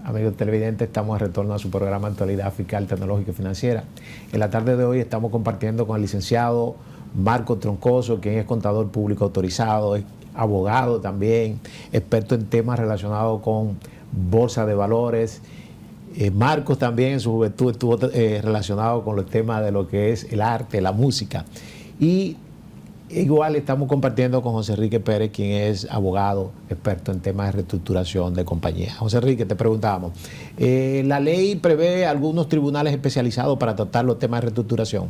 Amigos televidentes, estamos de retorno a su programa Actualidad Fiscal, Tecnológica y Financiera. En la tarde de hoy estamos compartiendo con el licenciado Marcos Troncoso, quien es contador público autorizado, es abogado también, experto en temas relacionados con bolsa de valores. Marcos también en su juventud estuvo relacionado con los temas de lo que es el arte, la música. Y igual estamos compartiendo con José Enrique Pérez, quien es abogado, experto en temas de reestructuración de compañías. José Enrique, te preguntábamos, ¿la ley prevé algunos tribunales especializados para tratar los temas de reestructuración?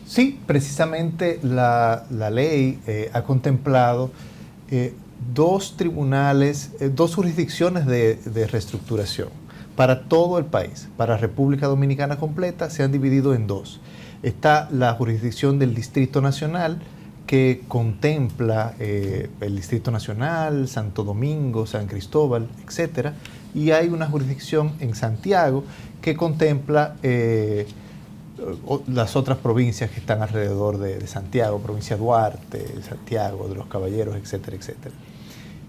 Sí, precisamente la ley ha contemplado dos tribunales, dos jurisdicciones de reestructuración para todo el país. Para República Dominicana completa se han dividido en dos. Está la jurisdicción del Distrito Nacional, que contempla el Distrito Nacional, Santo Domingo, San Cristóbal, etc. Y hay una jurisdicción en Santiago que contempla las otras provincias que están alrededor de Santiago, provincia Duarte, Santiago, de los Caballeros, etcétera, etcétera.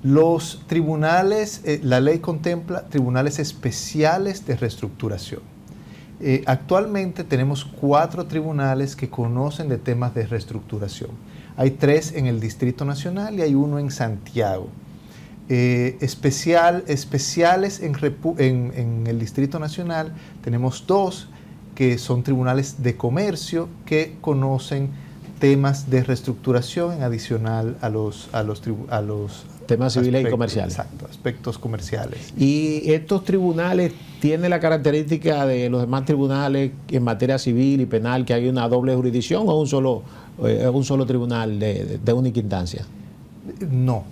Los tribunales, la ley contempla tribunales especiales de reestructuración. Actualmente tenemos 4 tribunales que conocen de temas de reestructuración. Hay 3 en el Distrito Nacional y hay 1 en Santiago. Especiales en el Distrito Nacional tenemos 2 que son tribunales de comercio que conocen temas de reestructuración en adicional a los temas civiles y comerciales. Exacto, aspectos comerciales. ¿Y estos tribunales tienen la característica de los demás tribunales en materia civil y penal, que hay una doble jurisdicción o un solo tribunal de única instancia? No.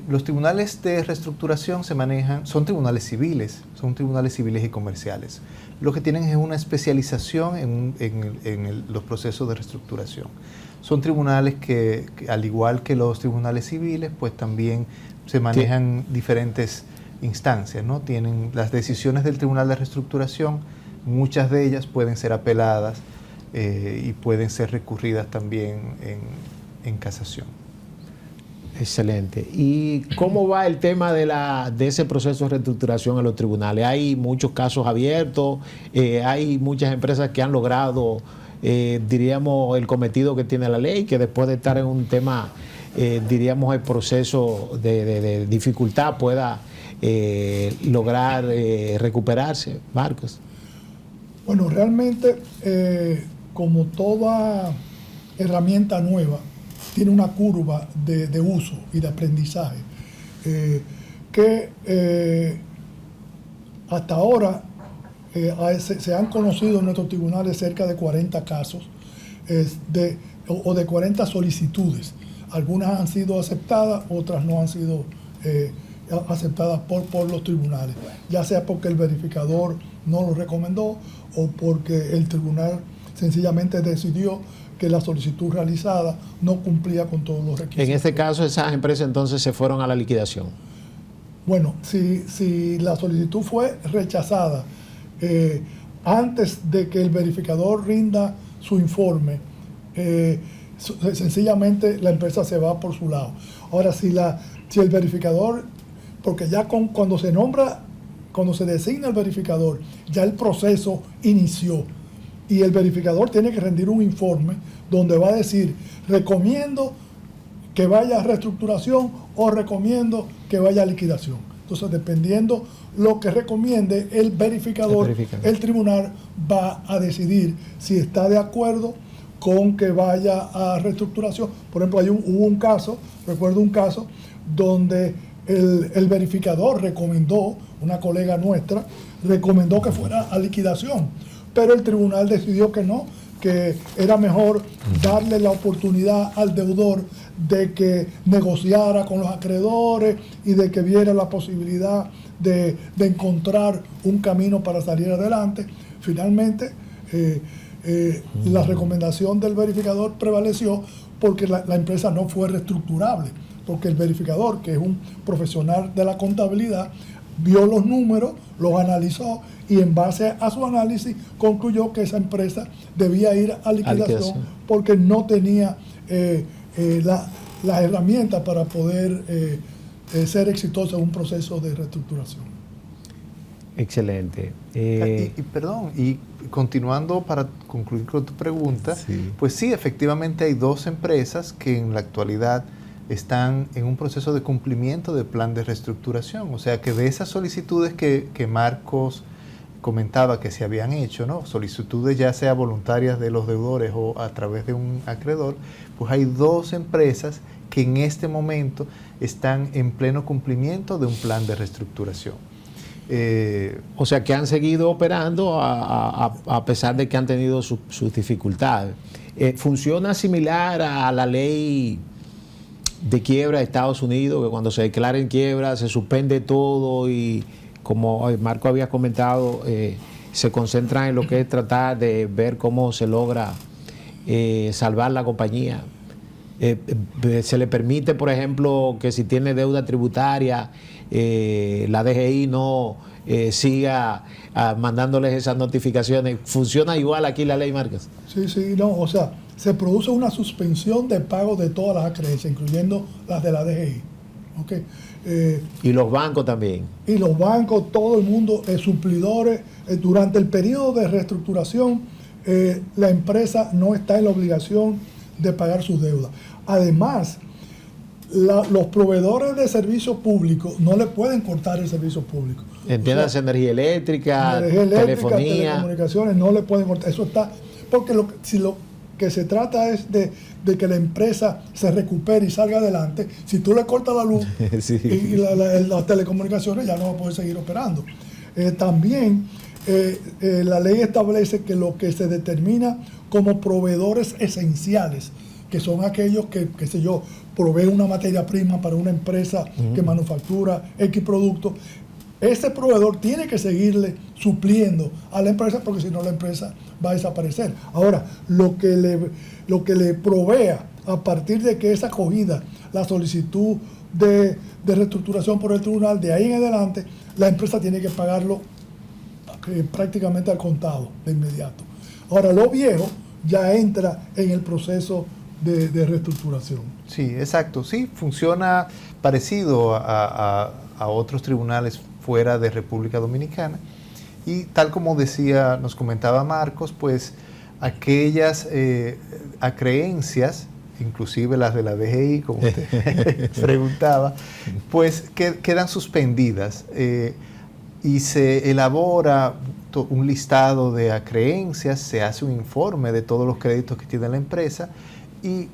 Los tribunales de reestructuración son tribunales civiles y comerciales. Lo que tienen es una especialización en los procesos de reestructuración. Son tribunales que, al igual que los tribunales civiles, pues también se manejan diferentes instancias, ¿no? Tienen las decisiones del Tribunal de Reestructuración, muchas de ellas pueden ser apeladas y pueden ser recurridas también en casación. Excelente. ¿Y cómo va el tema de ese proceso de reestructuración en los tribunales? ¿Hay muchos casos abiertos? ¿Hay muchas empresas que han logrado, diríamos, el cometido que tiene la ley, que después de estar en un tema, diríamos, el proceso de dificultad pueda lograr recuperarse? Marcos. Bueno, realmente, como toda herramienta nueva, tiene una curva de uso y de aprendizaje que hasta ahora se han conocido en nuestros tribunales cerca de 40 casos o de 40 solicitudes. Algunas han sido aceptadas, otras no han sido aceptadas por los tribunales, ya sea porque el verificador no lo recomendó o porque el tribunal sencillamente decidió que la solicitud realizada no cumplía con todos los requisitos. En este caso, esas empresas entonces se fueron a la liquidación. Bueno, si la solicitud fue rechazada antes de que el verificador rinda su informe, sencillamente la empresa se va por su lado. Ahora, si el verificador, porque ya cuando se designa el verificador, ya el proceso inició. Y el verificador tiene que rendir un informe donde va a decir, recomiendo que vaya a reestructuración o recomiendo que vaya a liquidación. Entonces, dependiendo lo que recomiende el verificador, el tribunal va a decidir si está de acuerdo con que vaya a reestructuración. Por ejemplo, hubo un caso, recuerdo un caso, donde el verificador recomendó, una colega nuestra, recomendó que fuera a liquidación. Pero el tribunal decidió que no, que era mejor darle la oportunidad al deudor de que negociara con los acreedores y de que viera la posibilidad de encontrar un camino para salir adelante. Finalmente, la recomendación del verificador prevaleció porque la empresa no fue reestructurable, porque el verificador, que es un profesional de la contabilidad, vio los números, los analizó y en base a su análisis concluyó que esa empresa debía ir a liquidación porque no tenía las herramientas para poder ser exitosa en un proceso de reestructuración. Excelente. Perdón, y continuando para concluir con tu pregunta, Sí. pues sí, efectivamente hay 2 empresas que en la actualidad están en un proceso de cumplimiento del plan de reestructuración. O sea que de esas solicitudes que Marcos comentaba que se habían hecho, ¿no? Solicitudes ya sea voluntarias de los deudores o a través de un acreedor, pues hay 2 empresas que en este momento están en pleno cumplimiento de un plan de reestructuración. O sea que han seguido operando a pesar de que han tenido sus dificultades. ¿Funciona similar a la ley de quiebra de Estados Unidos, que cuando se declara en quiebra se suspende todo y, como Marco había comentado, se concentran en lo que es tratar de ver cómo se logra salvar la compañía? Se le permite, por ejemplo, que si tiene deuda tributaria, la DGI no siga mandándoles esas notificaciones. ¿Funciona igual aquí la ley, Marcos? Sí, no, o sea, se produce una suspensión de pago de todas las acreencias, incluyendo las de la DGI. ¿Okay? Y los bancos también. Y los bancos, todo el mundo, suplidores, durante el periodo de reestructuración, la empresa no está en la obligación de pagar sus deudas. Además, los proveedores de servicios públicos no le pueden cortar el servicio público. Entiendas, energía eléctrica, telefonía, telecomunicaciones, no le pueden cortar. Eso está, porque si lo que se trata es de que la empresa se recupere y salga adelante. Si tú le cortas la luz sí. y las telecomunicaciones, ya no va a poder seguir operando. También la ley establece que lo que se determina como proveedores esenciales, que son aquellos que, qué sé yo, proveen una materia prima para una empresa que manufactura X productos, ese proveedor tiene que seguirle supliendo a la empresa, porque si no la empresa va a desaparecer. Ahora, lo que le provea a partir de que es acogida la solicitud de reestructuración por el tribunal, de ahí en adelante, la empresa tiene que pagarlo prácticamente al contado, de inmediato. Ahora, lo viejo ya entra en el proceso de reestructuración. Sí, exacto. Sí, funciona parecido a otros tribunales fuera de República Dominicana. Y tal como decía, nos comentaba Marcos, pues aquellas acreencias, inclusive las de la DGI, como usted preguntaba, pues quedan suspendidas y se elabora un listado de acreencias, se hace un informe de todos los créditos que tiene la empresa y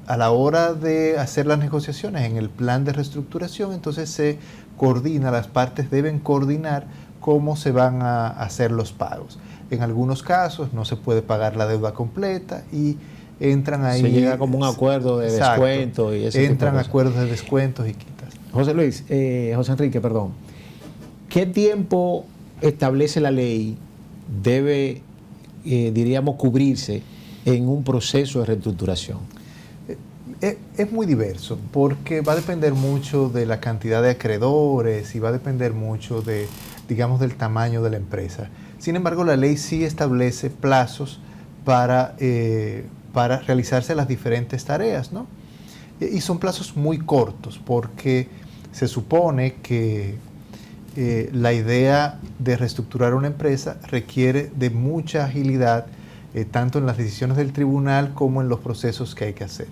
a la hora de hacer las negociaciones en el plan de reestructuración, entonces se coordina, las partes deben coordinar cómo se van a hacer los pagos. En algunos casos no se puede pagar la deuda completa y entran ahí... Se llega como un acuerdo de descuento y ese entran tipo de cosas. Acuerdos de descuentos y quitas. José Enrique, perdón. ¿Qué tiempo establece la ley debe, diríamos, cubrirse en un proceso de reestructuración? Es muy diverso, porque va a depender mucho de la cantidad de acreedores y va a depender mucho de, digamos, del tamaño de la empresa. Sin embargo, la ley sí establece plazos para realizarse las diferentes tareas, ¿no? Y son plazos muy cortos, porque se supone que la idea de reestructurar una empresa requiere de mucha agilidad, tanto en las decisiones del tribunal como en los procesos que hay que hacer.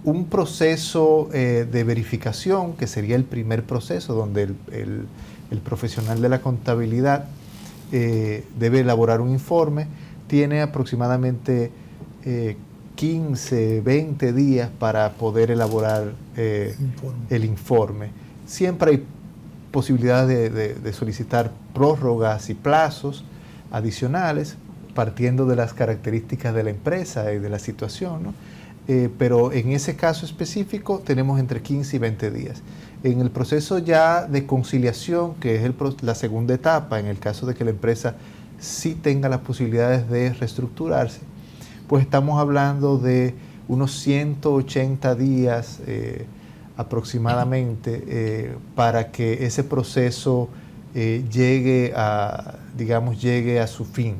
Un proceso de verificación, que sería el primer proceso donde el profesional de la contabilidad debe elaborar un informe, tiene aproximadamente 15, 20 días para poder elaborar el informe. Siempre hay posibilidad de solicitar prórrogas y plazos adicionales, partiendo de las características de la empresa y de la situación, ¿no? Pero en ese caso específico tenemos entre 15 y 20 días. En el proceso ya de conciliación, que es la segunda etapa, en el caso de que la empresa sí tenga las posibilidades de reestructurarse, pues estamos hablando de unos 180 días aproximadamente para que ese proceso llegue a su fin,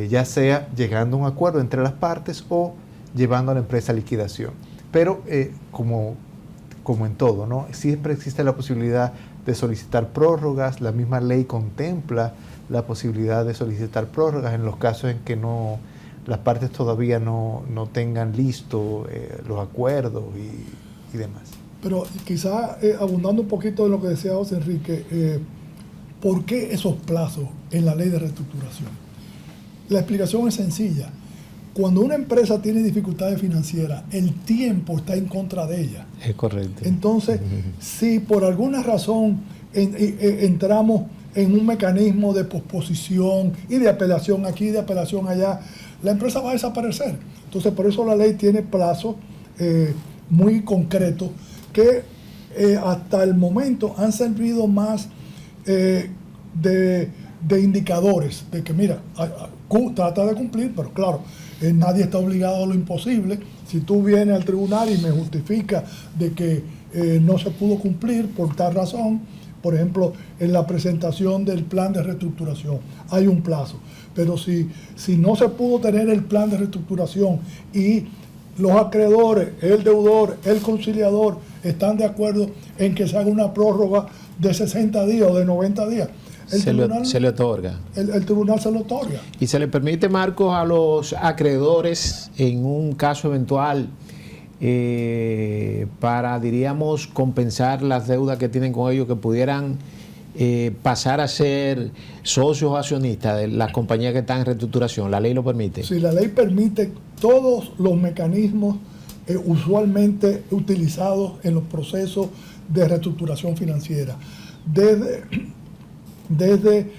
ya sea llegando a un acuerdo entre las partes o llevando a la empresa a liquidación. Pero como en todo, ¿no? Siempre existe la posibilidad de solicitar prórrogas. La misma ley contempla la posibilidad de solicitar prórrogas en los casos en que las partes todavía no tengan listo los acuerdos y demás. Pero quizá abundando un poquito de lo que decía José Enrique, ¿por qué esos plazos en la ley de reestructuración? La explicación es sencilla. Cuando una empresa tiene dificultades financieras, el tiempo está en contra de ella. Es correcto. Entonces, si por alguna razón entramos en un mecanismo de posposición y de apelación aquí, de apelación allá, la empresa va a desaparecer. Entonces, por eso la ley tiene plazos muy concretos que hasta el momento han servido más de indicadores, de que mira, trata de cumplir, pero claro, nadie está obligado a lo imposible. Si tú vienes al tribunal y me justificas de que no se pudo cumplir por tal razón, por ejemplo, en la presentación del plan de reestructuración hay un plazo, pero si no se pudo tener el plan de reestructuración y los acreedores, el deudor, el conciliador están de acuerdo en que se haga una prórroga de 60 días o de 90 días, se le otorga. El tribunal se lo otorga. Y se le permite, Marcos, a los acreedores en un caso eventual para, diríamos, compensar las deudas que tienen con ellos, que pudieran pasar a ser socios o accionistas de las compañías que están en reestructuración. ¿La ley lo permite? Sí, la ley permite todos los mecanismos usualmente utilizados en los procesos de reestructuración financiera. Desde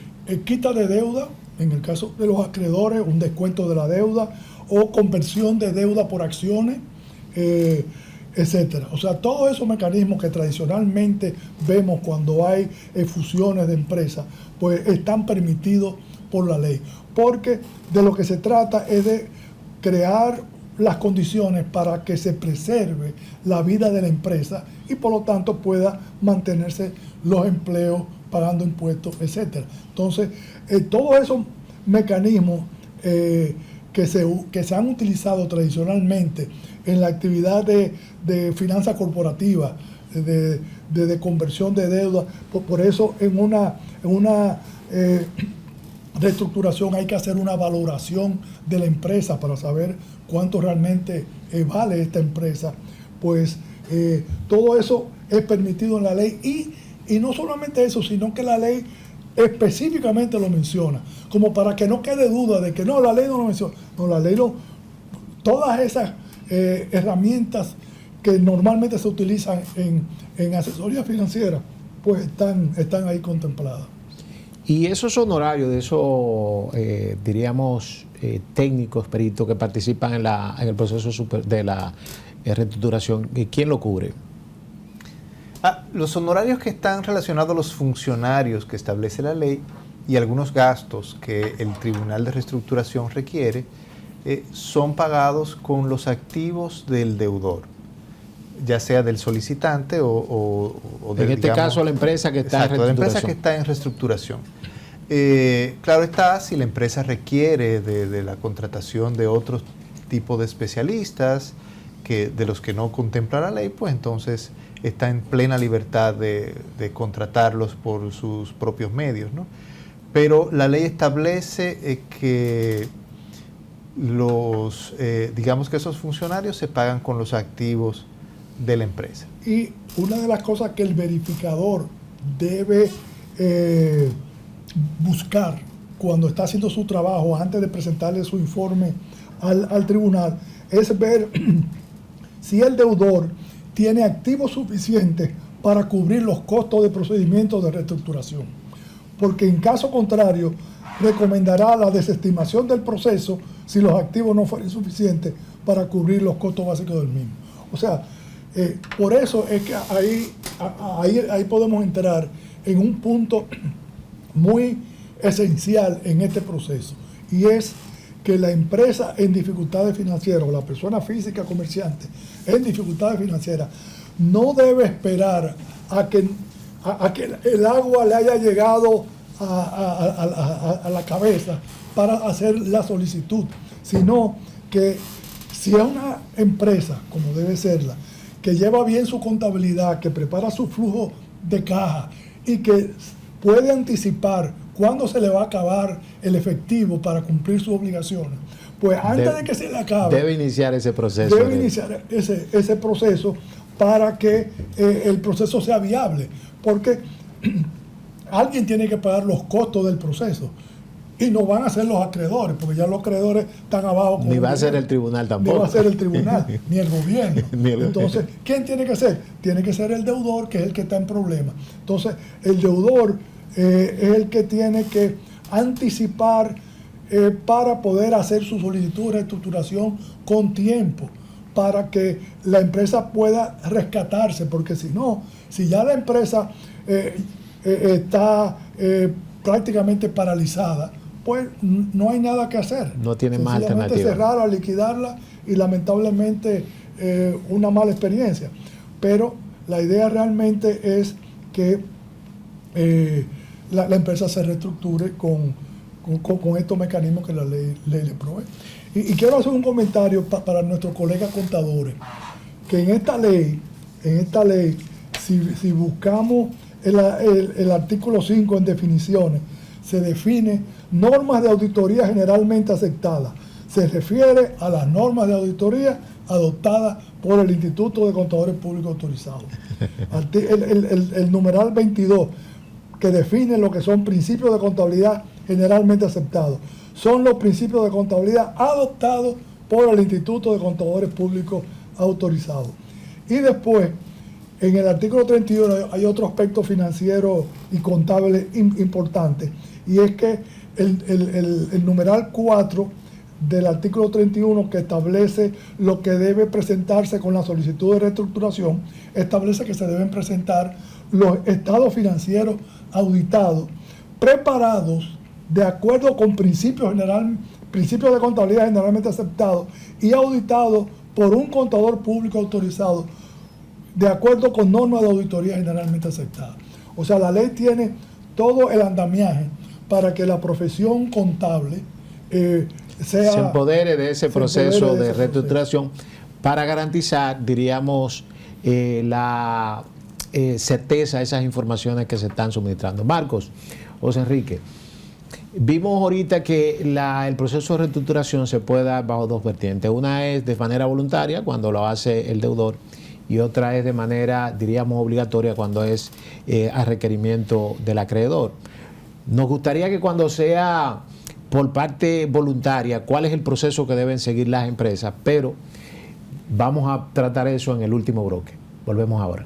quita de deuda, en el caso de los acreedores, un descuento de la deuda, o conversión de deuda por acciones, etcétera. O sea, todos esos mecanismos que tradicionalmente vemos cuando hay fusiones de empresas, pues están permitidos por la ley. Porque de lo que se trata es de crear las condiciones para que se preserve la vida de la empresa y por lo tanto pueda mantenerse los empleos, pagando impuestos, etcétera. Entonces, todos esos mecanismos que se han utilizado tradicionalmente en la actividad de finanzas corporativas, de conversión de deuda, por eso en una reestructuración hay que hacer una valoración de la empresa para saber cuánto realmente vale esta empresa. Pues todo eso es permitido en la ley y no solamente eso, sino que la ley específicamente lo menciona, como para que no quede duda de que no, la ley no lo menciona. No, la ley todas esas herramientas que normalmente se utilizan en asesoría financiera, pues están ahí contempladas. Y esos honorarios de esos, diríamos, técnicos, peritos que participan en el proceso de la reestructuración, ¿quién lo cubre? Los honorarios que están relacionados a los funcionarios que establece la ley y algunos gastos que el Tribunal de Reestructuración requiere son pagados con los activos del deudor, ya sea del solicitante o del, en este caso, la empresa que está en reestructuración. La empresa que está en reestructuración. Claro está, si la empresa requiere de la contratación de otros tipos de especialistas de los que no contempla la ley, pues entonces está en plena libertad de contratarlos por sus propios medios, ¿no? Pero la ley establece que digamos que esos funcionarios se pagan con los activos de la empresa. Y una de las cosas que el verificador debe buscar cuando está haciendo su trabajo, antes de presentarle su informe al tribunal, es ver si el deudor tiene activos suficientes para cubrir los costos de procedimientos de reestructuración. Porque en caso contrario, recomendará la desestimación del proceso si los activos no fueran suficientes para cubrir los costos básicos del mismo. O sea, por eso es que ahí podemos entrar en un punto muy esencial en este proceso, y es que la empresa en dificultades financieras o la persona física comerciante en dificultades financieras no debe esperar a que el agua le haya llegado a la cabeza para hacer la solicitud, sino que si es una empresa, como debe serla, que lleva bien su contabilidad, que prepara su flujo de caja y que puede anticipar cuándo se le va a acabar el efectivo para cumplir sus obligaciones, pues antes de que se le acabe, debe iniciar ese proceso. Debe iniciar ese proceso para que el proceso sea viable, porque alguien tiene que pagar los costos del proceso. Y no van a ser los acreedores, porque ya los acreedores están abajo. Ni va a ser el tribunal tampoco. Ni va a ser el tribunal, ni el gobierno. Entonces, ¿quién tiene que ser? Tiene que ser el deudor, que es el que está en problemas. Entonces, el deudor es el que tiene que anticipar para poder hacer su solicitud de reestructuración con tiempo, para que la empresa pueda rescatarse, porque si no, si ya la empresa está prácticamente paralizada, pues no hay nada que hacer. No tiene más alternativa. Cerrarla, liquidarla y lamentablemente una mala experiencia. Pero la idea realmente es que la empresa se reestructure con estos mecanismos que la ley le provee. Y quiero hacer un comentario para nuestros colegas contadores, que en esta ley, si buscamos el artículo 5 en definiciones, se define normas de auditoría generalmente aceptadas. Se refiere a las normas de auditoría adoptadas por el Instituto de Contadores Públicos Autorizados. El numeral 22, que define lo que son principios de contabilidad generalmente aceptados, son los principios de contabilidad adoptados por el Instituto de Contadores Públicos Autorizados. Y después, en el artículo 31 hay otro aspecto financiero y contable importante, y es que el numeral 4 del artículo 31, que establece lo que debe presentarse con la solicitud de reestructuración, establece que se deben presentar los estados financieros auditados, preparados de acuerdo con principios de contabilidad generalmente aceptados y auditados por un contador público autorizado, de acuerdo con normas de auditoría generalmente aceptadas. O sea, la ley tiene todo el andamiaje para que la profesión contable se empodere de ese proceso de reestructuración para garantizar, diríamos, la certeza de esas informaciones que se están suministrando. Marcos, José Enrique, vimos ahorita que el proceso de reestructuración se puede dar bajo dos vertientes. Una es de manera voluntaria, cuando lo hace el deudor, y otra es de manera, diríamos, obligatoria, cuando es a requerimiento del acreedor. Nos gustaría que cuando sea por parte voluntaria, cuál es el proceso que deben seguir las empresas, pero vamos a tratar eso en el último bloque. Volvemos ahora.